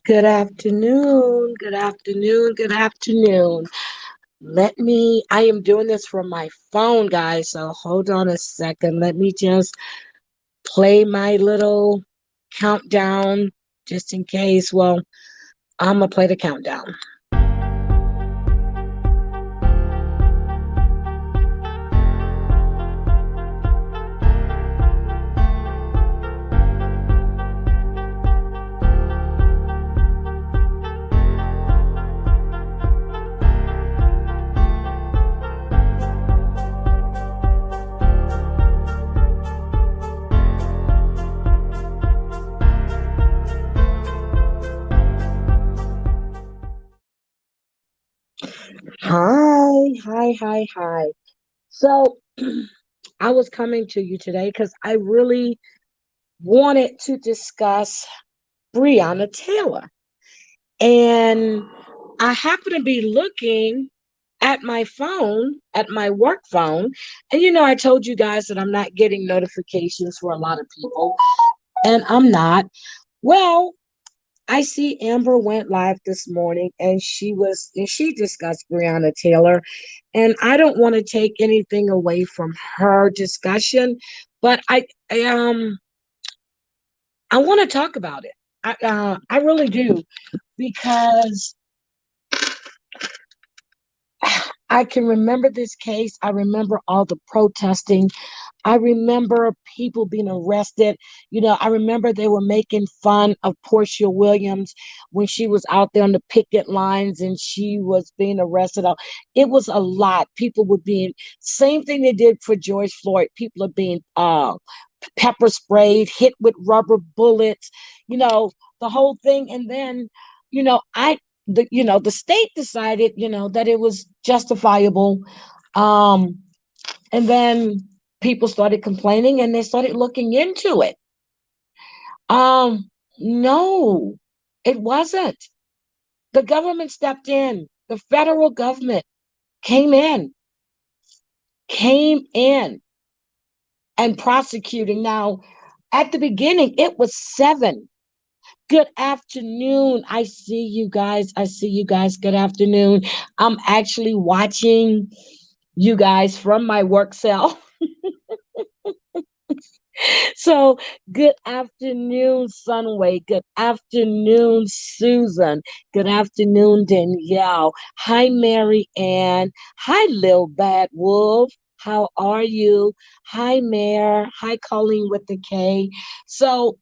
Good afternoon. Good afternoon. Good afternoon. I am doing this from my phone, guys. So hold on a second. Let me just play my little countdown just in case. Well, I'm going to play the countdown. Hi. So I was coming to you today because I really wanted to discuss Breonna Taylor. And I happen to be looking at my phone, at my work phone. And I told you guys that I'm not getting notifications for a lot of people, and I'm not. Well, I see Amber went live this morning and she discussed Breonna Taylor. And I don't want to take anything away from her discussion, but I want to talk about it. I really do because I can remember this case. I remember all the protesting. I remember people being arrested. I remember they were making fun of Portia Williams when she was out there on the picket lines and she was being arrested. It was a lot. People were being, same thing they did for George Floyd. People are being pepper sprayed, hit with rubber bullets, you know, the whole thing. And then, the state decided, that it was justifiable. Um, and then people started complaining and they started looking into it. No, it wasn't. The government stepped in. The federal government came in, came in and prosecuting. Now, at the beginning, it was seven. Good afternoon. I see you guys. I see you guys. Good afternoon. I'm actually watching you guys from my work cell. So, good afternoon, Sunway. Good afternoon, Susan. Good afternoon, Danielle. Hi, Mary Ann. Hi, Lil Bad Wolf. How are you? Hi, Mayor. Hi, Colleen with the K. So,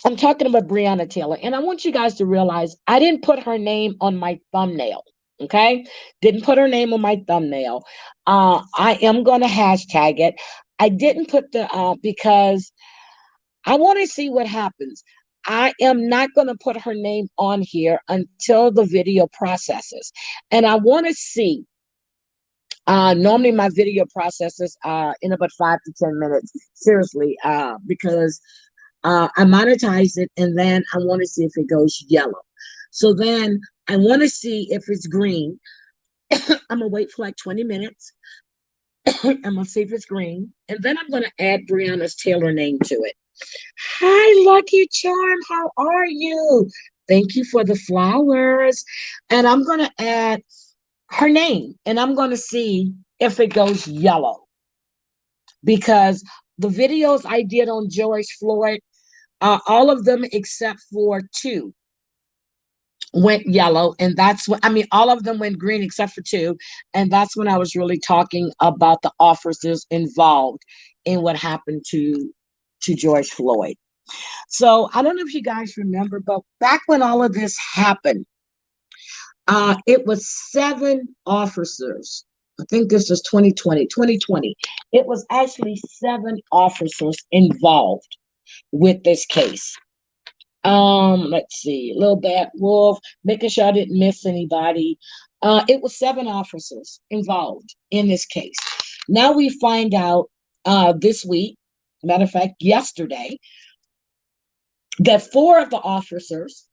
I'm talking about Breonna Taylor, and I want you guys to realize I didn't put her name on my thumbnail. Okay, didn't put her name on my thumbnail. I am going to hashtag it. I didn't put the because I want to see what happens. I am not going to put her name on here until the video processes, and I want to see. Normally, my video processes in about 5 to 10 minutes. Seriously, because I monetize it and then I want to see if it goes yellow. So then I want to see if it's green. I'm gonna wait for like 20 minutes. I'm gonna see if it's green. And then I'm gonna add Brianna's Taylor name to it. Hi, Lucky Charm. How are you? Thank you for the flowers. And I'm gonna add her name and I'm gonna see if it goes yellow. Because the videos I did on George Floyd, all of them except for two went yellow, and that's what I mean. All of them went green except for two, and that's when I was really talking about the officers involved in what happened to George Floyd. So I don't know if you guys remember, but back when all of this happened, it was seven officers. I think this was 2020. It was actually seven officers involved with this case. Let's see, Little Bad Wolf, making sure I didn't miss anybody. It was seven officers involved in this case. Now we find out this week, matter of fact, yesterday, that four of the officers,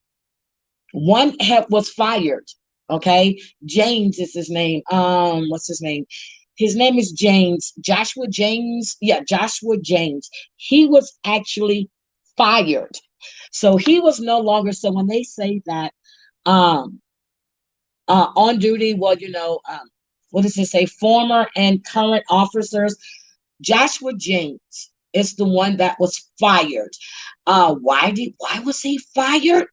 was fired. Okay, James is his name. What's his name? His name is James, Joshua James. Yeah, Joshua James. He was actually fired. So he was no longer. So when they say that um on duty, well, what does it say? Former and current officers. Joshua James is the one that was fired. Why was he fired?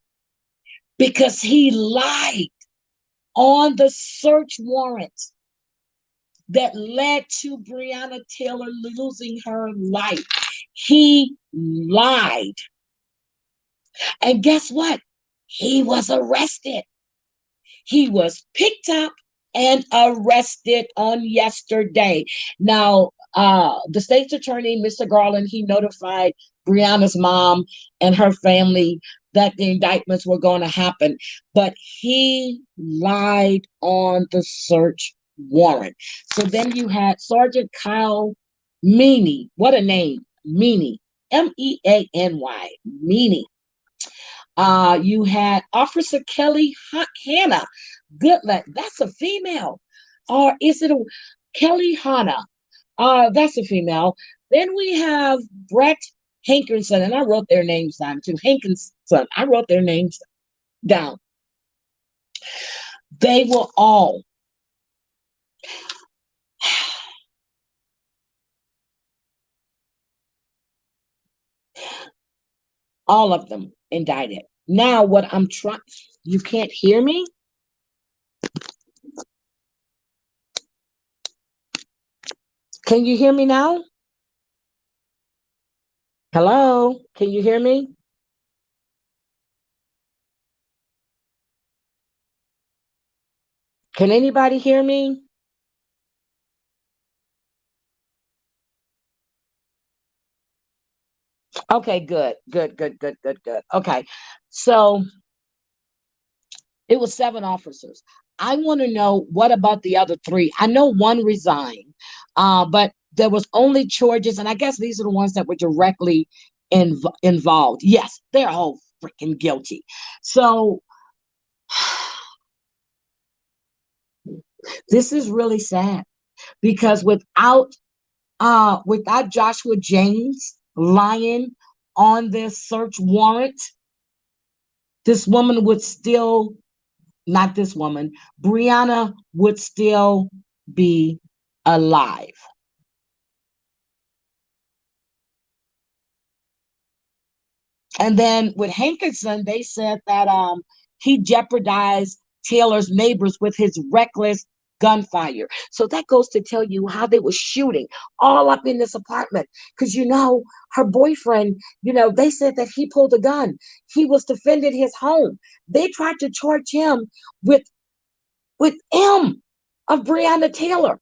Because he lied on the search warrant that led to Breonna Taylor losing her life. He lied. And guess what? He was arrested. He was picked up and arrested on yesterday. Now, the state's attorney, Mr. Garland, he notified Breonna's mom and her family that the indictments were going to happen, but he lied on the search warrant. So then you had Sergeant Kyle Meany. What a name, Meany. Meany. Meany. You had Officer Kelly Hanna. Good luck. That's a female. Or is it a Kelly Hanna? That's a female. Then we have Brett Hankinson, and I wrote their names down too. Hankinson. I wrote their names down. They were all of them indicted. Now, what I'm trying, you can't hear me? Can you hear me now? Hello? Can you hear me? Can anybody hear me? Okay, good, good, good, good, good, good. Okay, so it was 7 officers. I want to know what about the other 3? I know one resigned, but there was only charges, and I guess these are the ones that were directly involved. Yes, they're all freaking guilty. So this is really sad because without Joshua James lying on this search warrant, this woman would still not this woman, Breonna would still be alive. And then with Hankinson, they said that he jeopardized Taylor's neighbors with his reckless gunfire. So that goes to tell you how they were shooting all up in this apartment. Because her boyfriend, they said that he pulled a gun. He was defending his home. They tried to charge him with M of Breonna Taylor.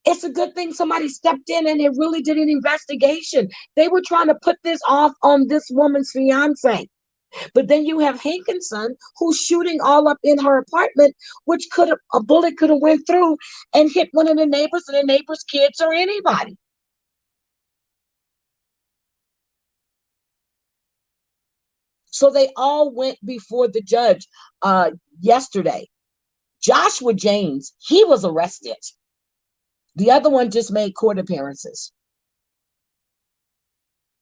It's a good thing somebody stepped in and they really did an investigation. They were trying to put this off on this woman's fiance. But then you have Hankinson who's shooting all up in her apartment, which a bullet could have went through and hit one of the neighbors and the neighbor's kids or anybody. So they all went before the judge yesterday. Joshua James, he was arrested. The other one just made court appearances.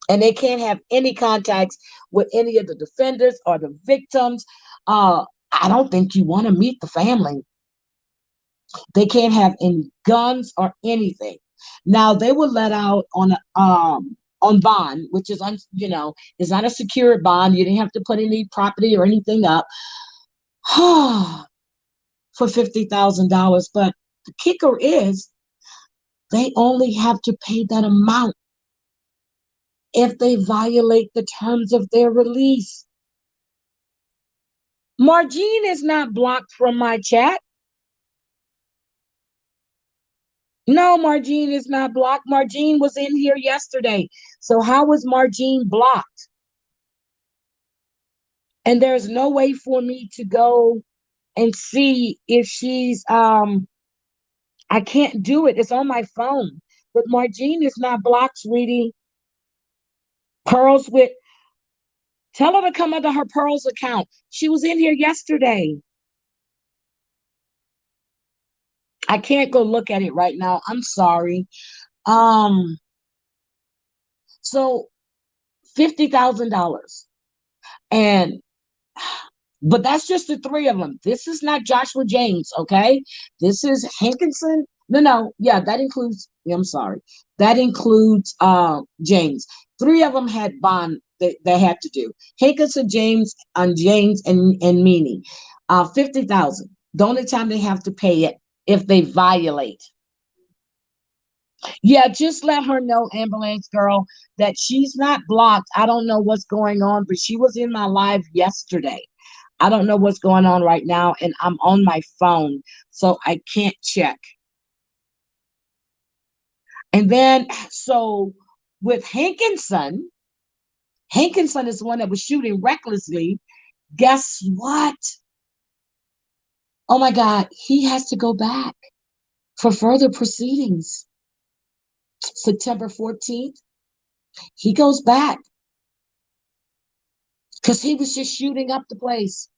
And they can't have any contacts with any of the defenders or the victims. I don't think you want to meet the family. They can't have any guns or anything. Now they were let out on bond, which is is not a secured bond. You didn't have to put any property or anything up for $50,000. But the kicker is they only have to pay that amount if they violate the terms of their release. Margine is not blocked from my chat. No, Margine is not blocked. Margine was in here yesterday. So how was Margine blocked? And there's no way for me to go and see if she's I can't do it. It's on my phone. But Margine is not blocked, sweetie. Pearls with Tell her to come under her Pearls account. She was in here yesterday. I can't go look at it right now. I'm sorry. Um, so $50,000. And but that's just the three of them. This is not Joshua James, okay? This is Hankinson. No, no, yeah, that includes. I'm sorry, that includes James. Three of them had bond they had to do. Hankinson, James, James, and Meany. 50,000. The only time they have to pay it if they violate. Yeah, just let her know, ambulance girl, that she's not blocked. I don't know what's going on, but she was in my live yesterday. I don't know what's going on right now, and I'm on my phone, so I can't check. And then, so with Hankinson, Hankinson is the one that was shooting recklessly. Guess what? Oh my God, he has to go back for further proceedings. September 14th, he goes back because he was just shooting up the place.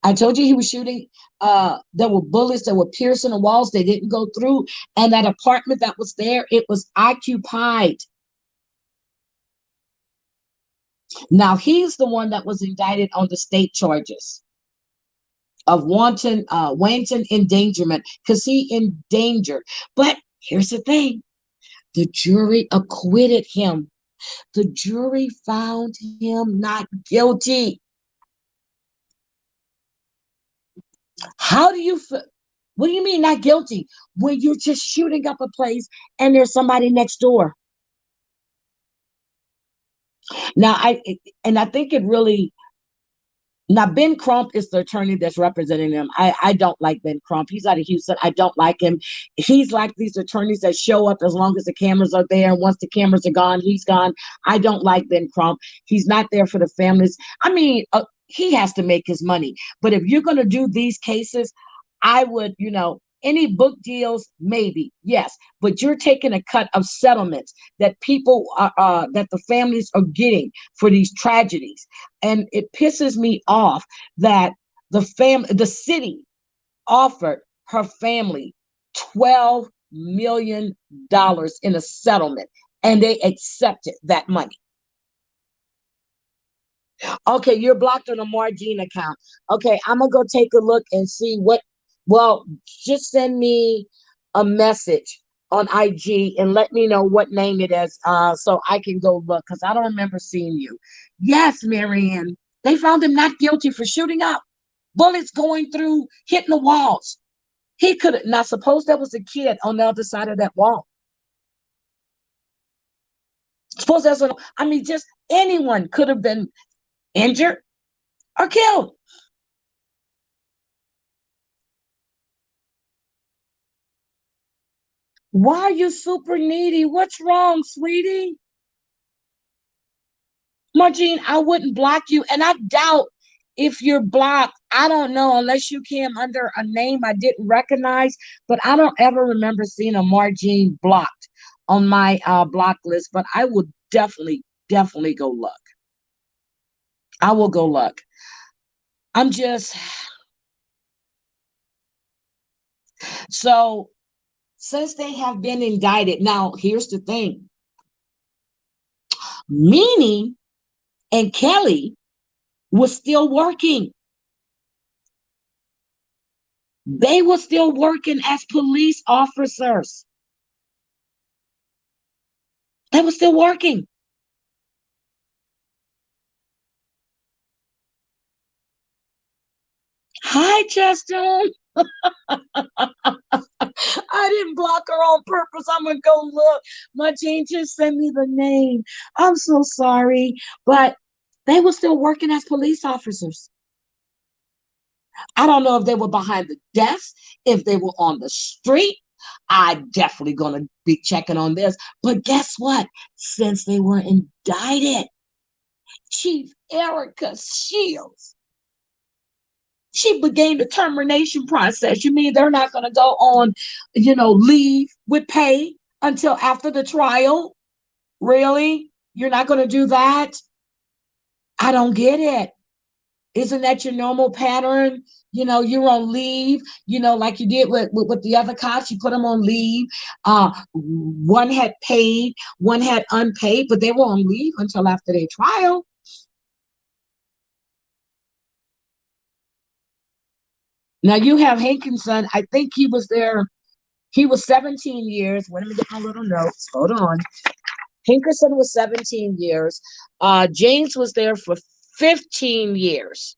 I told you he was shooting. There were bullets that were piercing the walls. They didn't go through. And that apartment that was there, it was occupied. Now he's the one that was indicted on the state charges of wanton endangerment because he endangered. But here's the thing: the jury acquitted him. The jury found him not guilty. How do you feel? What do you mean not guilty? When you're just shooting up a place and there's somebody next door. Now I think it really. Now, Ben Crump is the attorney that's representing him. I don't like Ben Crump. He's out of Houston. I don't like him. He's like these attorneys that show up as long as the cameras are there. And once the cameras are gone, he's gone. I don't like Ben Crump. He's not there for the families. I mean, he has to make his money. But if you're going to do these cases, I would, any book deals, maybe, yes. But you're taking a cut of settlements that people are, that the families are getting for these tragedies. And it pisses me off that the city offered her family $12 million in a settlement, and they accepted that money. Okay, you're blocked on a Margine account. Okay, I'm gonna go take a look and see what. Well, just send me a message on IG and let me know what name it is, so I can go look because I don't remember seeing you. Yes, Marianne, they found him not guilty for shooting up, bullets going through, hitting the walls. He could have. Not suppose there was a kid on the other side of that wall. Suppose there's a. I mean, just anyone could have been injured or killed. Why are you super needy? What's wrong, sweetie? Margine, I wouldn't block you. And I doubt if you're blocked. I don't know unless you came under a name I didn't recognize. But I don't ever remember seeing a Margine blocked on my block list. But I will definitely go look. I will go look. I'm just so since they have been indicted. Now, here's the thing. Meaning and Kelly was still working. They were still working as police officers. They were still working. Hi, Justin. I didn't block her on purpose. I'm gonna go look. My Jean just sent me the name. I'm so sorry, but they were still working as police officers. I don't know if they were behind the desk, if they were on the street. I definitely gonna be checking on this. But guess what? Since they were indicted, Chief Erica Shields, she began the termination process. You mean they're not gonna go on, leave with pay until after the trial? Really? You're not gonna do that? I don't get it. Isn't that your normal pattern? You're on leave, like you did with the other cops. You put them on leave. One had paid, one had unpaid, but they were on leave until after their trial. Now you have Hankinson. I think he was there. He was 17 years. Let me get my little notes. Hold on. Hankerson was 17 years. James was there for 15 years.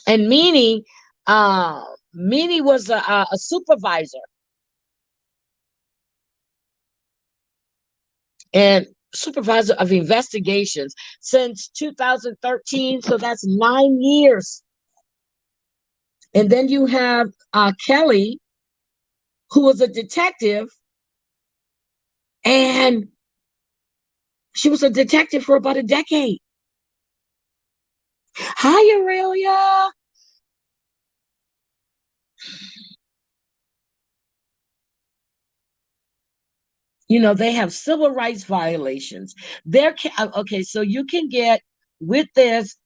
And Meany was a supervisor and supervisor of investigations since 2013. So that's 9 years. And then you have Kelly, who was a detective, and she was a detective for about a decade. Hi, Aurelia. They have civil rights violations. Okay, so you can get with this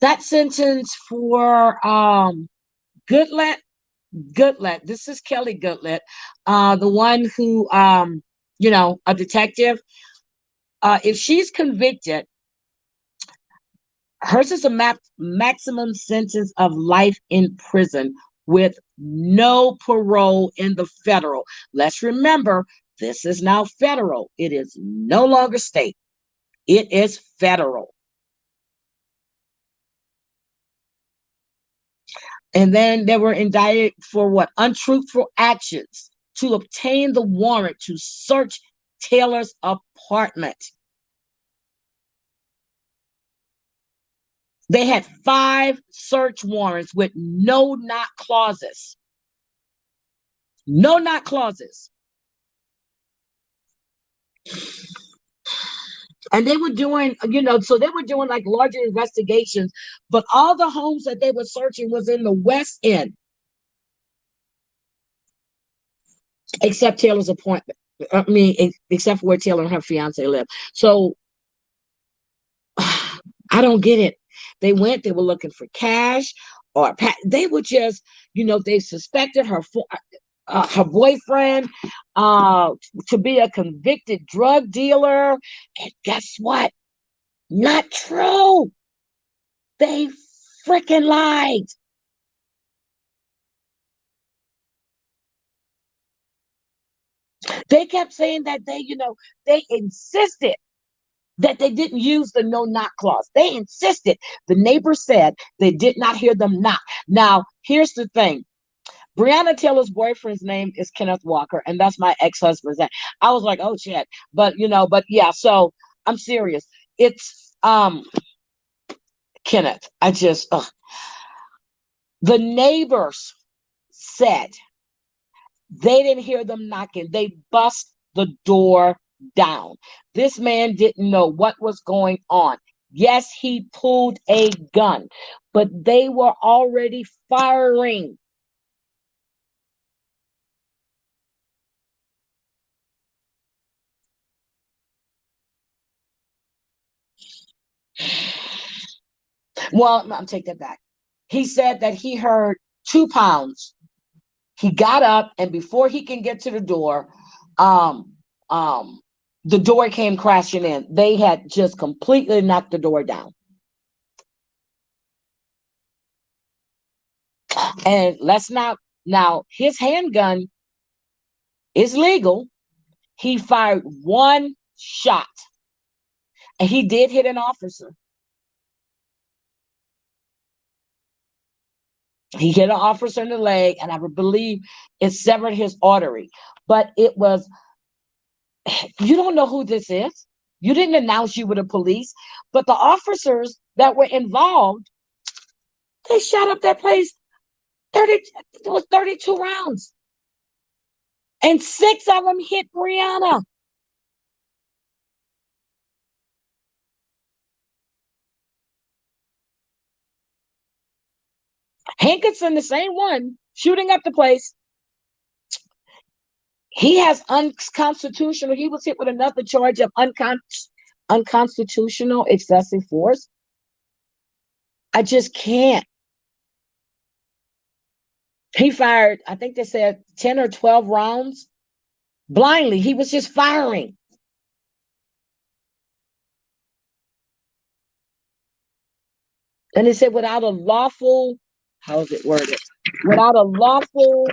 that sentence for Goodlet. Goodlet. This is Kelly Goodlet, the one who a detective. If she's convicted, hers is a maximum sentence of life in prison with no parole in the federal. Let's remember, this is now federal. It is no longer state. It is federal. And then they were indicted for what? Untruthful actions to obtain the warrant to search Taylor's apartment. They had 5 search warrants with no knock clauses. No knock clauses. And they were doing, so they were doing like larger investigations, but all the homes that they were searching was in the West End, except Taylor's appointment. I mean, except for where Taylor and her fiance live. So I don't get it. They were looking for cash, or they were just, they suspected her boyfriend to be a convicted drug dealer. And guess what? Not true. They freaking lied. They kept saying that they insisted that they didn't use the no knock clause. They insisted. The neighbor said they did not hear them knock. Now, here's the thing. Breonna Taylor's boyfriend's name is Kenneth Walker, and that's my ex-husband's name. I was like, oh shit. But yeah, so I'm serious. It's Kenneth. The neighbors said they didn't hear them knocking. They bust the door down. This man didn't know what was going on. Yes, he pulled a gun, but they were already firing. Well, I'm take that back. He said that he heard 2 pounds. He got up, and before he can get to the door, um, um, the door came crashing in. They had just completely knocked the door down. And let's not now, his handgun is legal. He fired one shot, and he did hit an officer. He hit an officer in the leg, and I believe it severed his artery. But it was, you don't know who this is. You didn't announce you were the police, but the officers that were involved, they shot up that place 30, it was 32 rounds. And 6 of them hit Breonna. Hankinson, the same one, shooting up the place. He has unconstitutional, he was hit with another charge of unconstitutional excessive force. I just can't. He fired, I think they said 10 or 12 rounds blindly. He was just firing. And they said without a lawful, how is it worded? Without a lawful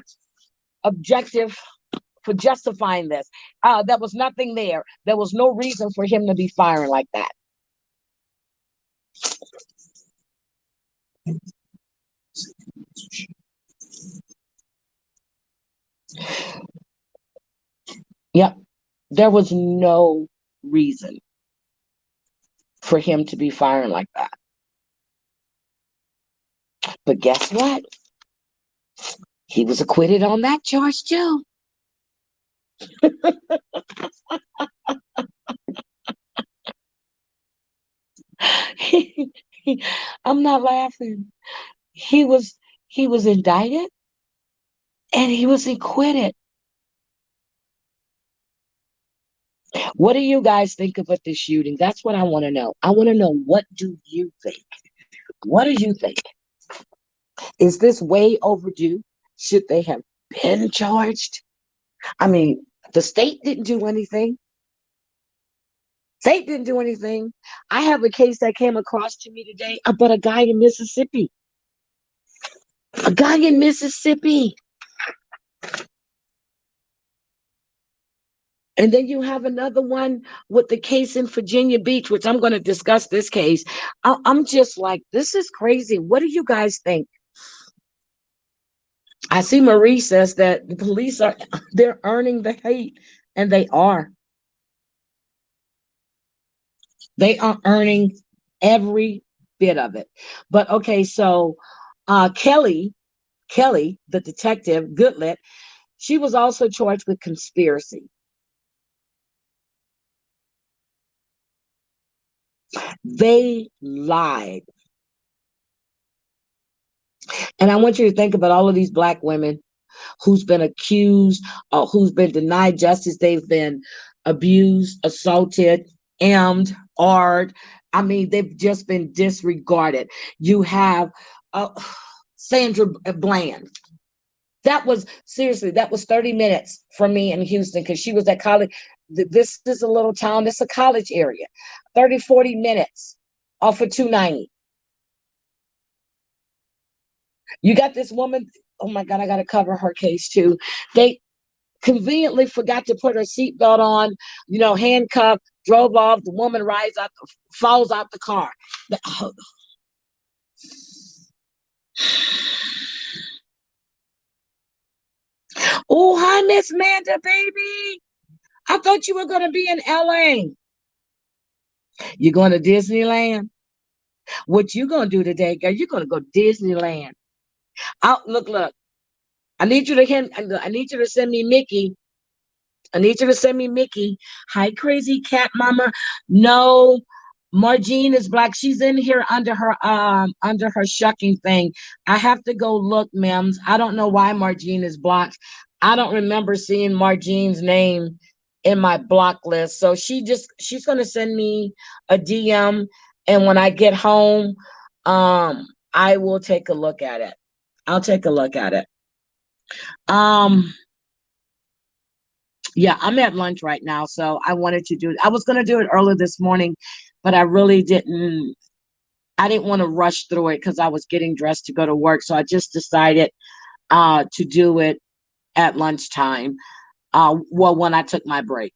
objective for justifying this. There was nothing there. There was no reason for him to be firing like that. Yep. There was no reason for him to be firing like that. But guess what? He was acquitted on that charge too. I'm not laughing. He was he was indicted and he was acquitted. What do you guys think about this shooting? That's what I want to know. I want to know, what do you think? What do you think? Is this way overdue? Should they have been charged? I mean, the state didn't do anything. State didn't do anything. I have a case that came across to me today about a guy in Mississippi. A guy in Mississippi. And then you have another one with the case in Virginia Beach, which I'm going to discuss this case. I'm just like, this is crazy. What do you guys think? I see Marie says that the police are they're earning the hate, and they are. They are earning every bit of it. But okay, so Kelly, the detective, Goodlet, she was also charged with conspiracy. They lied. And I want you to think about all of these black women who's been accused or who's been denied justice. They've been abused, assaulted, aimed, ard. I mean, they've just been disregarded. You have uh, Sandra Bland. That was seriously, that was 30 minutes from me in Houston because she was at college. This is a little town, this is a college area. 30, 40 minutes off of 290. You got this woman. Oh my God, I got to cover her case too. They conveniently forgot to put her seatbelt on, handcuffed, drove off. The woman falls out the car. Oh, hi, Miss Manda, baby. I thought you were going to be in LA. You're going to Disneyland? What you going to do today, girl? You're going to go to Disneyland. Look. I need you to send me Mickey. I need you to send me Mickey. Hi, crazy cat mama. No, Margine is black. She's in here under her shucking thing. I have to go look, Mims. I don't know why Margine is blocked. I don't remember seeing Margine's name in my block list. So she's gonna send me a DM, and when I get home, I will take a look at it. I'll take a look at it. Um yeah, I'm at lunch right now, so I was going to do it early this morning, but I really didn't. I didn't want to rush through it because I was getting dressed to go to work. So I just decided to do it at lunchtime. Well, when I took my break.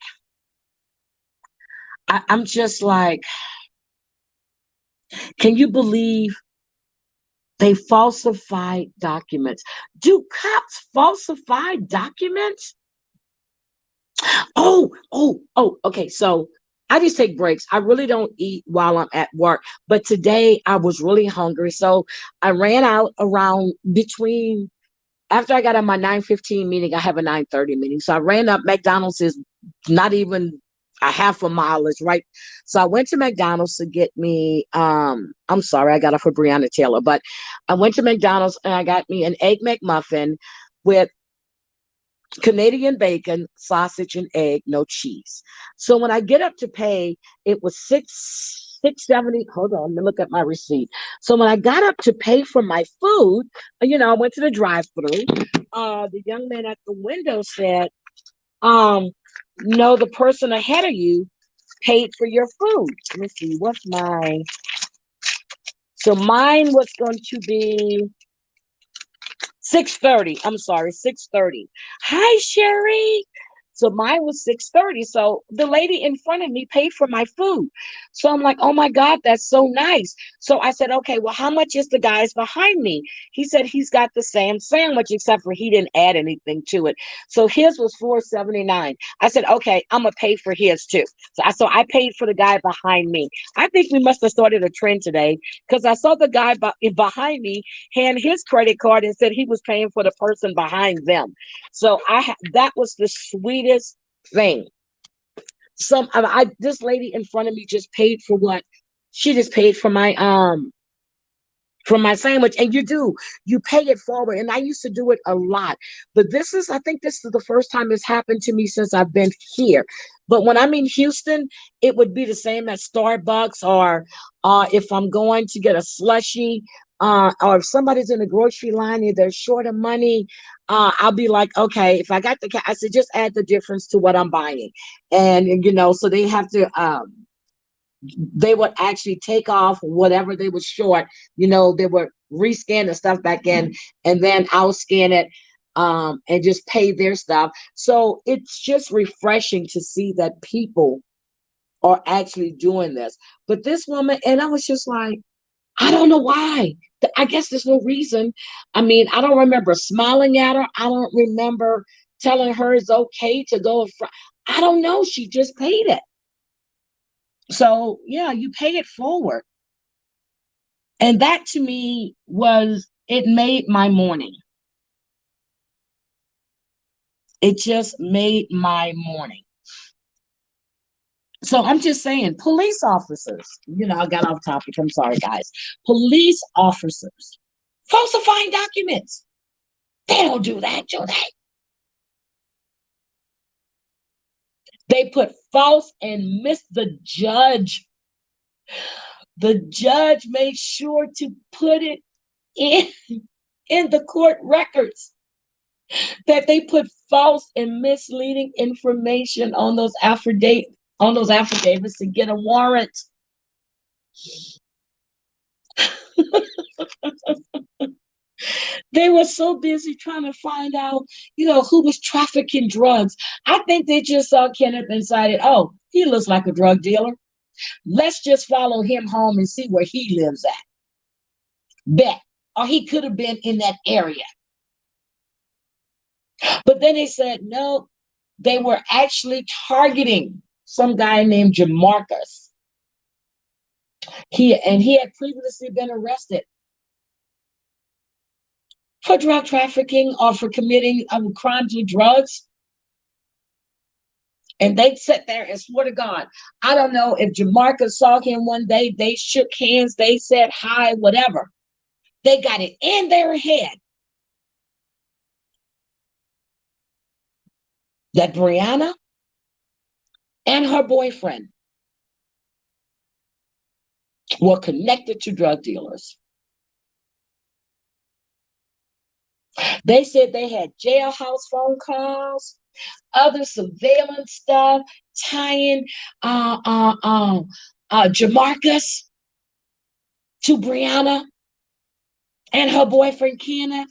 I'm just like, can you believe they falsified documents? Do cops falsify documents? Okay. So I just take breaks. I really don't eat while I'm at work. But today I was really hungry. So I ran out around between after I got on my 9:15 meeting, I have a 9:30 meeting. So I ran up. McDonald's is not even a half a mile, it's right. So I went to McDonald's to get me I'm sorry, I got it for Breonna Taylor, but I went to McDonald's and I got me an egg McMuffin with Canadian bacon, sausage, and egg, no cheese. So when I get up to pay, it was 670. Hold on, let me look at my receipt. So when I got up to pay for my food, I went to the drive-through. The young man at the window said, um, no, the person ahead of you paid for your food. Let me see, what's mine? So mine was going to be 6:30. I'm sorry, 6:30. Hi, Sherry. So mine was 6:30. So the lady in front of me paid for my food. So I'm like, oh my God, that's so nice. So I said, okay, well, how much is the guys behind me? He said he's got the same sandwich, except for he didn't add anything to it. So his was 4.79. I said, okay, I'm gonna pay for his too. So I paid for the guy behind me. I think we must have started a trend today because I saw the guy behind me hand his credit card and said he was paying for the person behind them. So that was the sweetest thing. This lady in front of me just paid for what she just paid for my sandwich, and you pay it forward, and I used to do it a lot, but I think this is the first time it's happened to me since I've been here. But when I'm in Houston, it would be the same at Starbucks, or if I'm going to get a slushie, or if somebody's in the grocery line and they're short of money, I'll be like, okay, if I got I said just add the difference to what I'm buying. And so they would actually take off whatever they were short. They would rescan the stuff back in, and then I'll scan it, and just pay their stuff. So it's just refreshing to see that people are actually doing this. But this woman, and I was just like, I don't know why. I guess there's no reason. I mean, I don't remember smiling at her. I don't remember telling her it's okay to go in front. I don't know. She just paid it. So yeah, you pay it forward. And that to me it made my morning. It just made my morning. So I'm just saying, police officers, I got off topic. I'm sorry, guys. Police officers falsifying documents. They don't do that, do they? They put false and miss the judge. The judge made sure to put it in the court records that they put false and misleading information on those affidavits to get a warrant. They were so busy trying to find out, who was trafficking drugs. I think they just saw Kenneth and decided, oh, he looks like a drug dealer. Let's just follow him home and see where he lives at. Bet. Or he could have been in that area. But then they said, no, they were actually targeting some guy named Jamarcus. He had previously been arrested for drug trafficking or for committing crimes with drugs. And they sat there and swore to God. I don't know if Jamarcus saw him one day, they shook hands, they said hi, whatever. They got it in their head that Breonna and her boyfriend were connected to drug dealers. They said they had jailhouse phone calls, other surveillance stuff, tying Jamarcus to Breonna and her boyfriend Kenneth.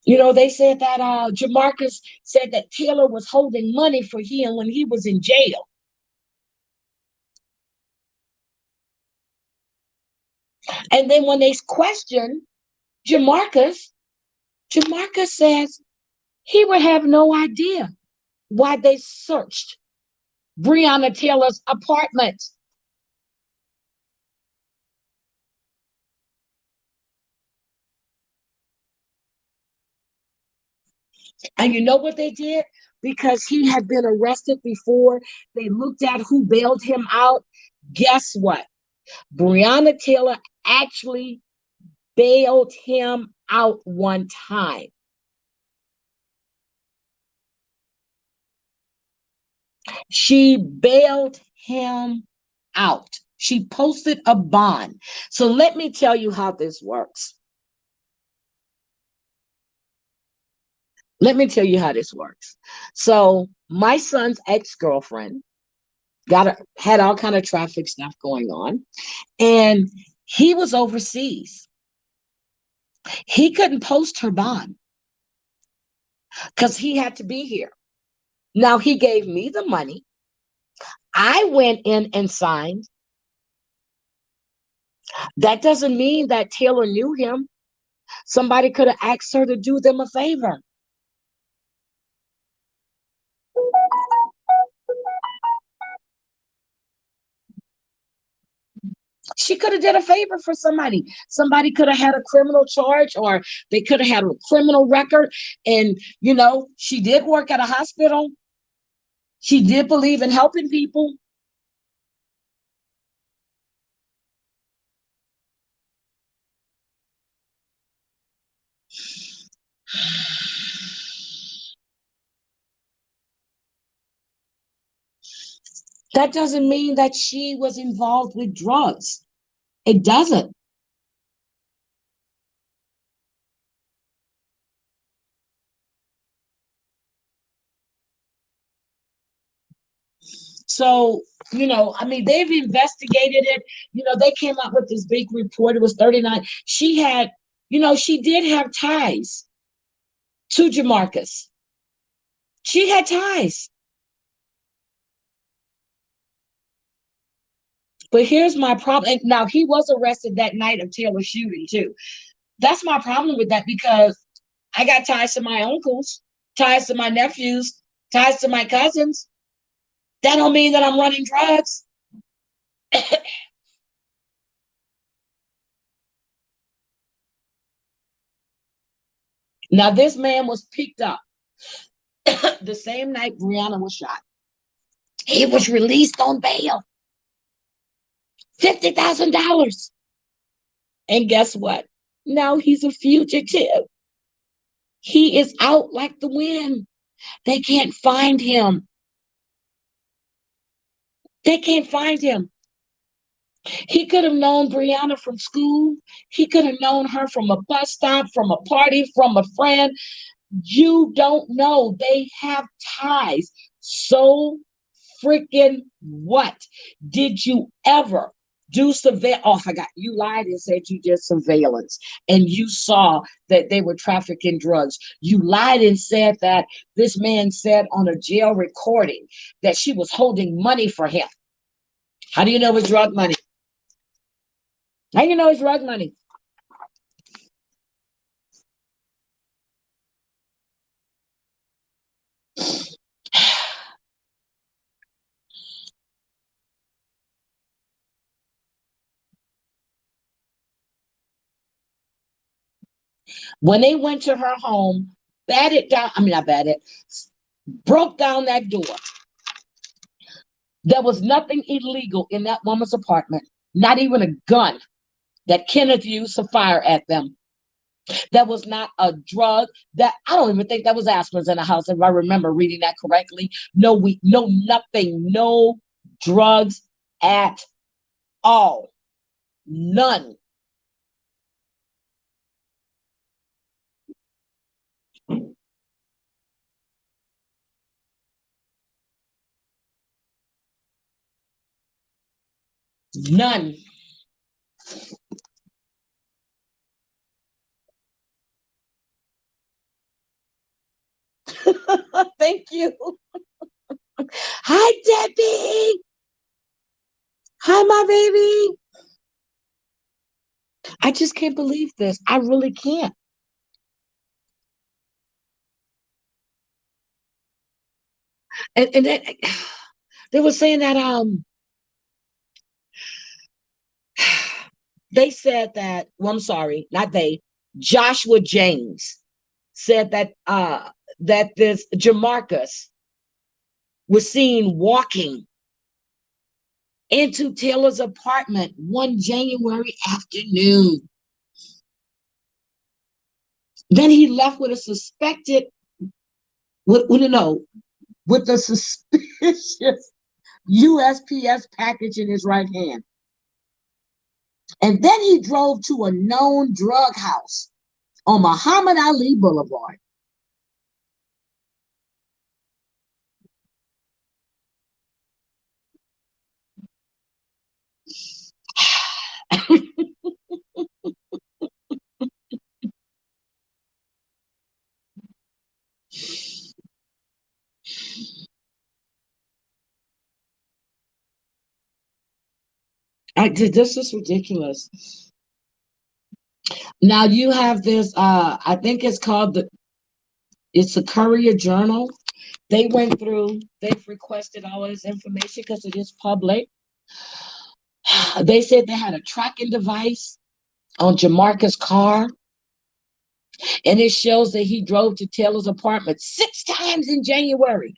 They said that Jamarcus said that Taylor was holding money for him when he was in jail. And then when they questioned Jamarcus, Jamarcus says he would have no idea why they searched Breonna Taylor's apartment. And you know what they did? Because he had been arrested before, they looked at who bailed him out. Guess what? Breonna Taylor actually bailed him out one time. She bailed him out. She posted a bond. So let me tell you how this works. Let me tell you how this works. So my son's ex-girlfriend had all kind of traffic stuff going on, and he was overseas. He couldn't post her bond because he had to be here. Now he gave me the money. I went in and signed. That doesn't mean that Taylor knew him. Somebody could have asked her to do them a favor. She could have did a favor for somebody. Somebody could have had a criminal charge, or they could have had a criminal record. And, she did work at a hospital. She did believe in helping people. That doesn't mean that she was involved with drugs. It doesn't. So, I mean, they've investigated it. They came out with this big report. It was 39. She did have ties to Jamarcus. She had ties. But here's my problem. And now he was arrested that night of Taylor's shooting too. That's my problem with that, because I got ties to my uncles, ties to my nephews, ties to my cousins. That don't mean that I'm running drugs. Now this man was picked up the same night Breonna was shot. He was released on bail, $50,000. And guess what? Now he's a fugitive. He is out like the wind. They can't find him. They can't find him. He could have known Breonna from school. He could have known her from a bus stop, from a party, from a friend. You don't know. They have ties. So freaking what? Did you ever do surveillance? Oh, I forgot. You lied and said you did surveillance and you saw that they were trafficking drugs. You lied and said that this man said on a jail recording that she was holding money for him. How do you know it's drug money? How do you know it's drug money? When they went to her home, batted down, I mean, not batted, broke down that door. There was nothing illegal in that woman's apartment, not even a gun that Kenneth used to fire at them. That was not a drug. That I don't even think that was aspirins in the house, if I remember reading that correctly. No, no nothing, no drugs at all. None. None. Thank you. Hi, Debbie. Hi, my baby. I just can't believe this. I really can't. And they were saying that they said that, well, I'm sorry, not they, Joshua James said that this Jamarcus was seen walking into Taylor's apartment one January afternoon. Then he left with a suspected, with, no, with a suspicious USPS package in his right hand. And then he drove to a known drug house on Muhammad Ali Boulevard. This is ridiculous. Now you have this. I think it's called It's a Courier Journal. They went through. They've requested all of this information because it is public. They said they had a tracking device on Jamarcus' car, and it shows that he drove to Taylor's apartment 6 times in January.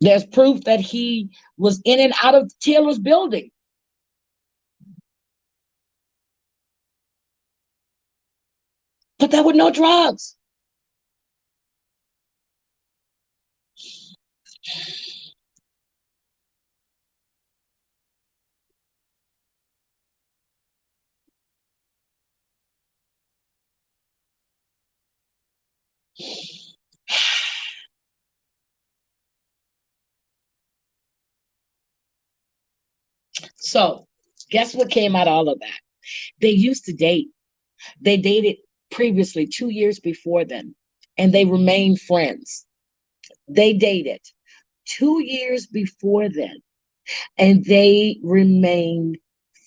There's proof that he was in and out of Taylor's building. But there were no drugs. So, guess what came out of all of that? They used to date. They dated previously 2 years before then, and they remained friends. They dated 2 years before then, and they remained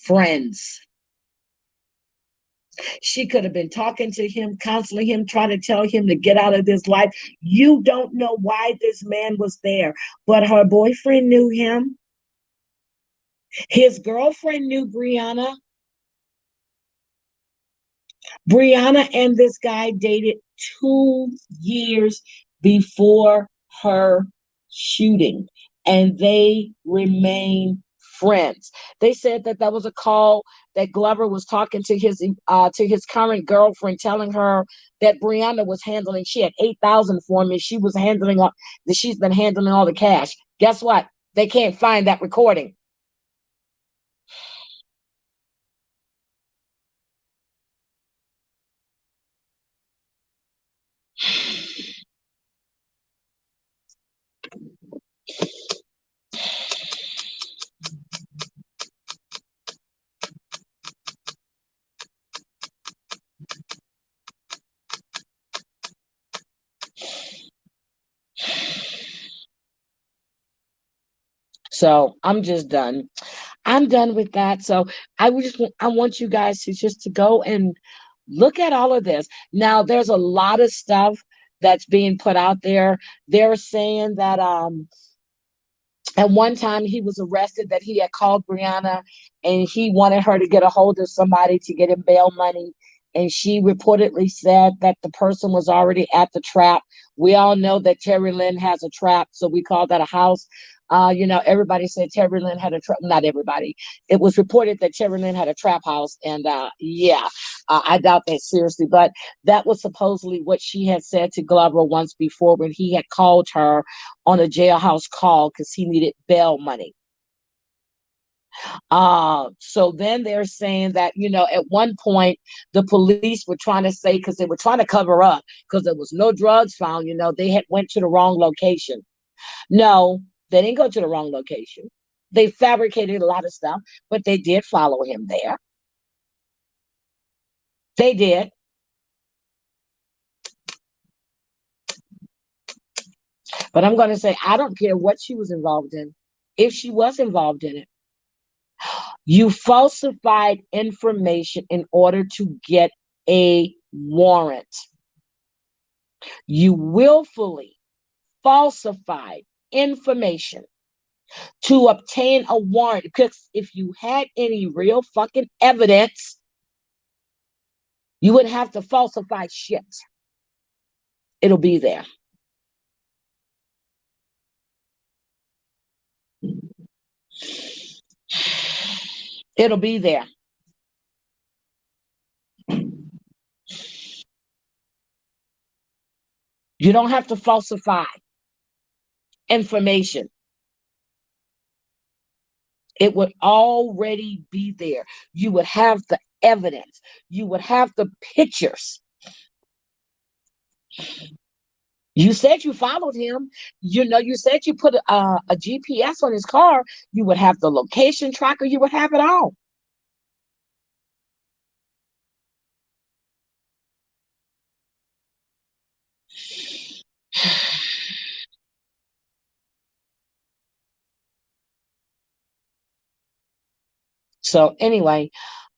friends. She could have been talking to him, counseling him, trying to tell him to get out of this life. You don't know why this man was there, but her boyfriend knew him. His girlfriend knew Breonna. Breonna and this guy dated 2 years before her shooting, and they remain friends. They said that that was a call that Glover was talking to his current girlfriend, telling her that Breonna was handling. She had 8,000 for me. She was handling all. She's been handling all the cash. Guess what? They can't find that recording. So I'm just done. I'm done with that. So I want you guys to just to go and look at all of this. Now there's a lot of stuff that's being put out there. They're saying that at one time he was arrested, that he had called Brianna and he wanted her to get a hold of somebody to get him bail money. And she reportedly said that the person was already at the trap. We all know that Terry Lynn has a trap, so we call that a house. Everybody said Terry Lynn had a trap. Not everybody. It was reported that Terry Lynn had a trap house, and I doubt that seriously. But that was supposedly what she had said to Glover once before when he had called her on a jailhouse call because he needed bail money. So then they're saying that, at one point the police were trying to say, because they were trying to cover up because there was no drugs found, they had went to the wrong location. No, they didn't go to the wrong location. They fabricated a lot of stuff, but they did follow him there. They did. But I'm going to say, I don't care what she was involved in. If she was involved in it, you falsified information in order to get a warrant. You willfully falsified information to obtain a warrant. Because if you had any real fucking evidence, you would have to falsify shit. It'll be there. It'll be there. You don't have to falsify information. It would already be there. You would have the evidence. You would have the pictures. You said you followed him. You said you put a GPS on his car. You would have the location tracker. You would have it all. So anyway,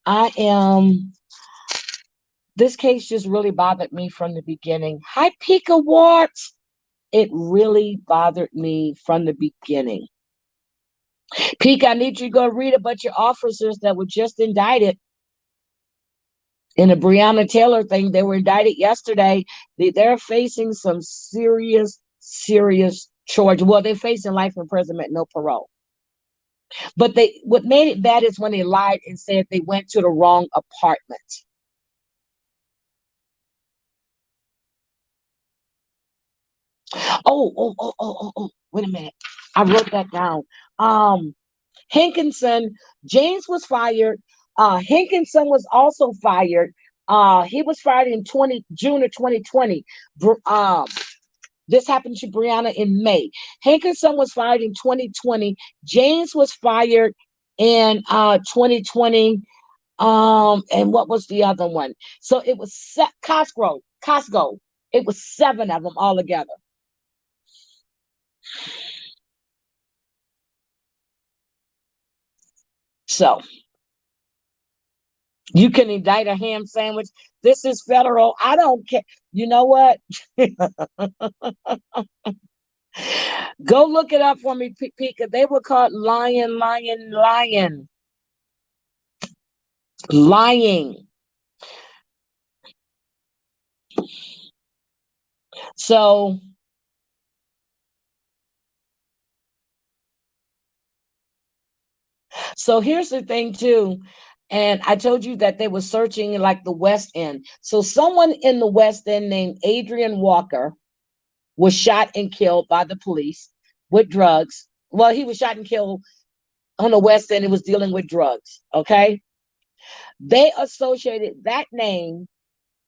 I am. This case just really bothered me from the beginning. Hi, Pika Watts. It really bothered me from the beginning. Pika, I need you to go read a bunch of officers that were just indicted in the Breonna Taylor thing. They were indicted yesterday. They're facing some serious, serious charge. Well, they're facing life imprisonment, no parole. But what made it bad is when they lied and said they went to the wrong apartment. Wait a minute. I wrote that down. Hankinson, James was fired. Hankinson was also fired. He was fired in June of 2020. This happened to Breonna in May. Hankinson was fired in 2020. James was fired in 2020. And what was the other one? So it was Costco. It was 7 of them all together. So you can indict a ham sandwich. This is federal. I don't care. You know what? Go look it up for me, Pika. They were called lying. So here's the thing too. And I told you that they were searching in like the West End. So someone in the West End named Adrian Walker was shot and killed by the police with drugs. Well, he was shot and killed on the West End. It was dealing with drugs. Okay. They associated that name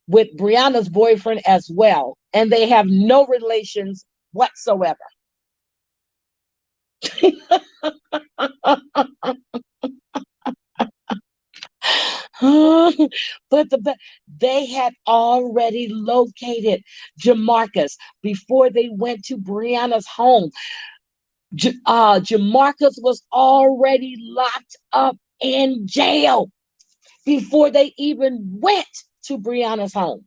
with Breonna's boyfriend as well. And they have no relations whatsoever. But they had already located Jamarcus before they went to Breonna's home. Jamarcus was already locked up in jail before they even went to Breonna's home.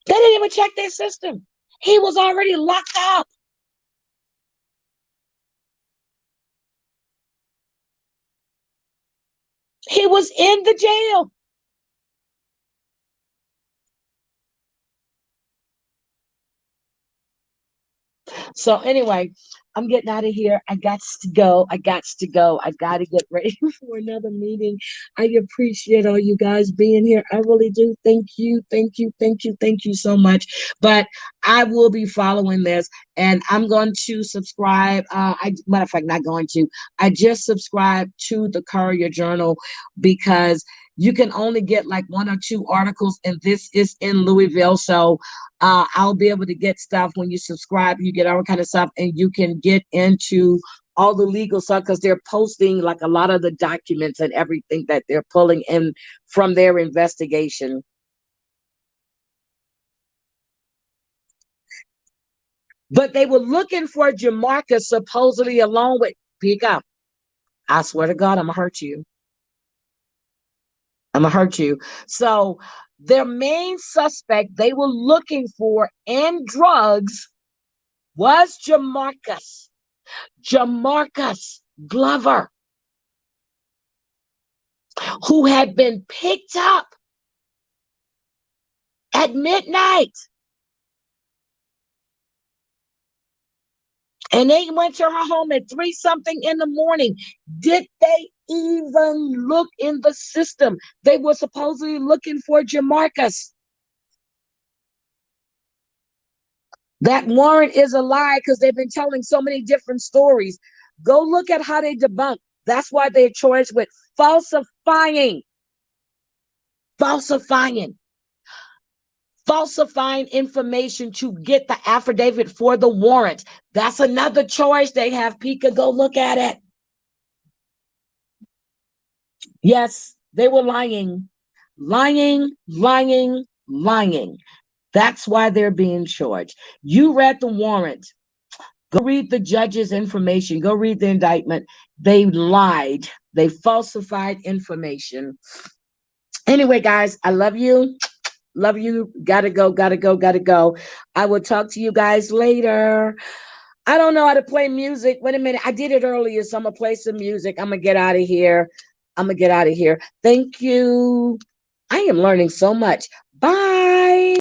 They didn't even check their system. He was already locked up. He was in the jail. So anyway, I'm getting out of here. I got to go. I got to go. I got to get ready for another meeting. I appreciate all you guys being here. I really do. Thank you. Thank you. Thank you. Thank you so much. But I will be following this and I'm going to subscribe. Matter of fact, not going to. I just subscribed to the Courier Journal because you can only get like 1 or 2 articles, and this is in Louisville. So I'll be able to get stuff when you subscribe. You get all kind of stuff, and you can get into all the legal stuff because they're posting like a lot of the documents and everything that they're pulling in from their investigation. But they were looking for Jamarcus supposedly along with Pika. I swear to God, I'm gonna hurt you. I'm gonna hurt you. So their main suspect they were looking for in drugs was Jamarcus Glover, who had been picked up at midnight. And they went to her home at 3 something in the morning. Did they even look in the system. They were supposedly looking for Jamarcus. That warrant is a lie because they've been telling so many different stories. Go look at how they debunk. That's why they're charged with falsifying, falsifying, falsifying information to get the affidavit for the warrant. That's another charge they have. Pika, go look at it. Yes, they were lying, lying, lying, lying. That's why they're being charged. You read the warrant. Go read the judge's information. Go read the indictment. They lied. They falsified information. Anyway, guys, I love you. Love you. Gotta go, gotta go, gotta go. I will talk to you guys later. I don't know how to play music. Wait a minute. I did it earlier, so I'm going to play some music. I'm going to get out of here. I'm going to get out of here. Thank you. I am learning so much. Bye.